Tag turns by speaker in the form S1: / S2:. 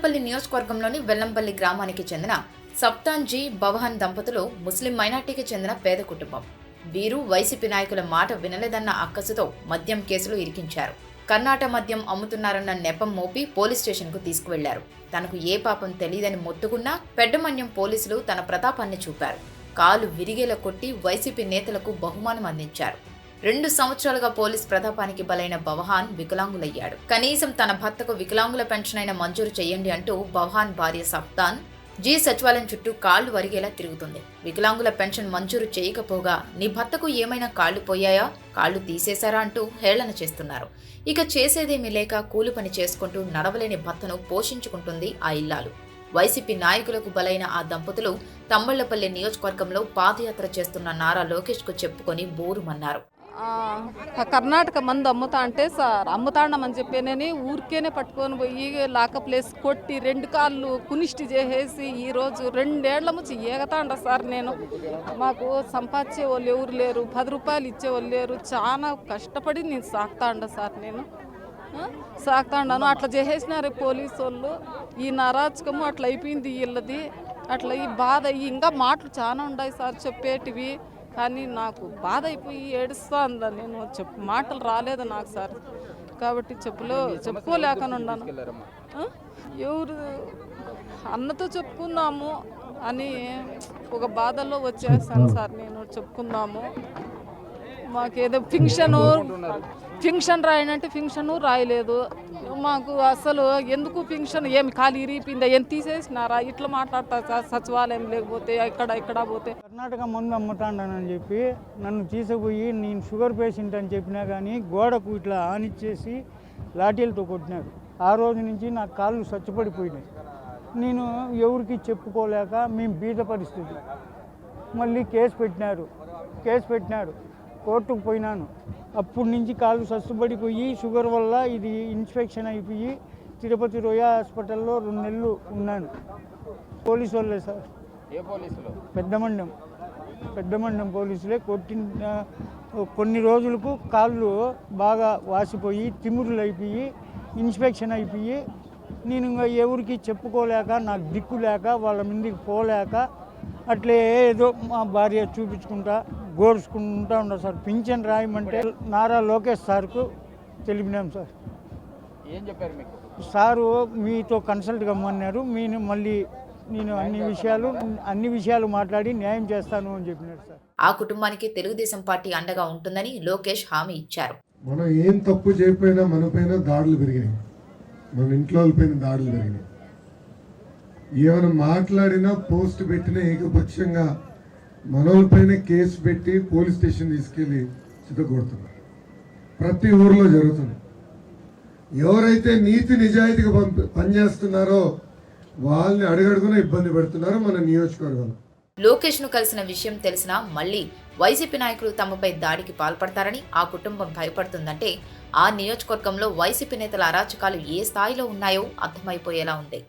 S1: తమ్మళ్లపల్లి నియోజకవర్గంలోని వెల్లంపల్లి గ్రామానికి చెందిన సప్తాన్జీ బవహన్ దంపతులు ముస్లిం మైనార్టీకి చెందిన పేద కుటుంబం. వీరు వైసీపీ నాయకుల మాట వినలేదన్న అక్కసుతో మద్యం కేసులు ఇరికించారు. కర్ణాటక మద్యం అమ్ముతున్నారన్న నెపం మోపి పోలీస్ స్టేషన్కు తీసుకువెళ్లారు. తనకు ఏ పాపం తెలియదని మొత్తుకున్నా పెద్దమన్యం పోలీసులు తన ప్రతాపాన్ని చూపారు. కాలు విరిగేలా కొట్టి వైసీపీ నేతలకు బహుమానం అందించారు. 2 సంవత్సరాలుగా పోలీస్ ప్రతాపానికి బలైన బవహాన్ వికలాంగులయ్యాడు. కనీసం తన భర్తకు వికలాంగుల పెన్షన్ అయినా మంజూరు చేయండి అంటూ బవహాన్ భార్య సప్తాన్ జీ సచివాలయం చుట్టూ కాళ్లు వరిగేలా తిరుగుతుంది. వికలాంగుల పెన్షన్ మంజూరు చేయకపోగా నీ భర్తకు ఏమైనా కాళ్లు పోయాయా, కాళ్లు తీసేశారా అంటూ హేళన చేస్తున్నారు. ఇక చేసేదేమీ లేక కూలి పని చేసుకుంటూ నడవలేని భర్తను పోషించుకుంటుంది ఆ ఇల్లాలు. వైసీపీ నాయకులకు బలైన ఆ దంపతులు తమ్మళ్లపల్లి నియోజకవర్గంలో పాదయాత్ర చేస్తున్న నారా లోకేష్ కు చెప్పుకొని బోరుమన్నారు.
S2: కర్ణాటక మందు అమ్ముతా అంటే సార్ అమ్ముతాండమని చెప్పేనని ఊరికేనే పట్టుకొని పోయి లాకప్ ప్లేస్ కొట్టి 2 కాళ్ళు కునిష్టి చేసేసి ఈరోజు 2 ఏళ్ల నుంచి ఏగతాండ సార్. నేను మాకు సంపాదించే వాళ్ళు ఎవరు లేరు, 10 రూపాయలు ఇచ్చేవాళ్ళు లేరు. చాలా కష్టపడి నేను సాగుతాండ సార్. నేను సాగుతాండాను. అట్లా చేసేసినారు పోలీసు వాళ్ళు. ఈ నారాజకము అట్లా అయిపోయింది వీళ్ళది. అట్లా ఈ బాధ ఇంకా మాటలు చాలా ఉన్నాయి సార్ చెప్పేటివి. కానీ నాకు బాధ అయిపోయి ఏడుస్తా ఉందా. నేను మాటలు రాలేదు నాకు సార్. కాబట్టి చెప్పుకోలేకనున్నాను. ఎవరు అన్నతో చెప్పుకుందాము అని ఒక బాధల్లో వచ్చేస్తాను సార్. నేను చెప్పుకుందాము, మాకేదో ఫింక్షన్ రాయనంటే ఫింక్షన్ రాయలేదు మాకు. అసలు ఎందుకు ఫింక్షన్ ఏమి ఖాళీ ఇరిపిందా, ఏం తీసేసినారా, ఇట్లా మాట్లాడతారు సార్. సచివాలయం లేకపోతే ఇక్కడ పోతే
S3: కర్ణాటక మందు అమ్ముతాండనని చెప్పి నన్ను తీసుకుపోయి నేను షుగర్ పేషెంట్ అని చెప్పినా కానీ గోడకు ఇట్లా ఆనిచ్చేసి లాఠీలతో కొట్టినారు. ఆ రోజు నుంచి నా కాళ్ళు చచ్చిపడిపోయినాయి. నేను ఎవరికి చెప్పుకోలేక మేము బీద పరిస్థితి. మళ్ళీ కేసు పెట్టినారు. కోర్టుకు పోయినాను. అప్పటి నుంచి కాళ్ళు సస్తుబడిపోయి షుగర్ వల్ల ఇది ఇన్ఫెక్షన్ అయిపోయి తిరుపతి రోయా హాస్పిటల్లో 2 నెలలు ఉన్నాను. పోలీసు వాళ్ళే సార్.
S4: ఏ పోలీసులు?
S3: పెద్దమండం పోలీసులే కొట్టిన కొన్ని రోజులకు కాళ్ళు బాగా వాసిపోయి తిమ్మురులు అయిపోయి ఇన్ఫెక్షన్ అయిపోయి నేను ఇంకా ఎవరికి చెప్పుకోలేక నాకు దిక్కు లేక వాళ్ళ ముందుకు పోలేక అట్లే ఏదో మా భార్య చూపించుకుంటా గోర్చుకుంటా ఉన్నా సార్. పింఛన్ రాయమంటే నారా లోకేష్ సార్కు తెలిపినాం సార్.
S4: ఏం చెప్పారు మీకు?
S3: సారు మీతో కన్సల్ట్ కమ్మన్నారు. నేను అన్ని విషయాలు మాట్లాడి న్యాయం చేస్తాను అని చెప్పినారు సార్.
S1: ఆ కుటుంబానికి తెలుగుదేశం పార్టీ అండగా ఉంటుందని లోకేష్ హామీ ఇచ్చారు.
S5: మనం ఏం తప్పు చేయకపోయినా మన పైన దాడులు పెరిగినాయి, మన ఇంట్లో పైన దాడులు పెరిగినాయి. ఏమైనా మాట్లాడినా పోస్ట్ పెట్టినా ఏకపక్షంగా మనోళ్ళపైన కేసు పెట్టి పోలీస్ స్టేషన్ తీసుకెళ్ళి చిత్తగొడుతున్నారు. ప్రతి ఊర్లో జరుగుతుంది. ఎవరైతే నీతి నిజాయితీగా పనిచేస్తున్నారో వాళ్ళని అడుగడుగున ఇబ్బంది పెడుతున్నారు మన నియోజకవర్గంలో.
S1: లోకేష్ ను కలిసిన విషయం తెలిసినా మళ్లీ వైసీపీ నాయకులు తమపై దాడికి పాల్పడతారని ఆ కుటుంబం భయపడుతుందంటే ఆ నియోజకవర్గంలో వైసీపీ నేతల అరాచకాలు ఏ స్థాయిలో ఉన్నాయో అర్థమైపోయేలా ఉంది.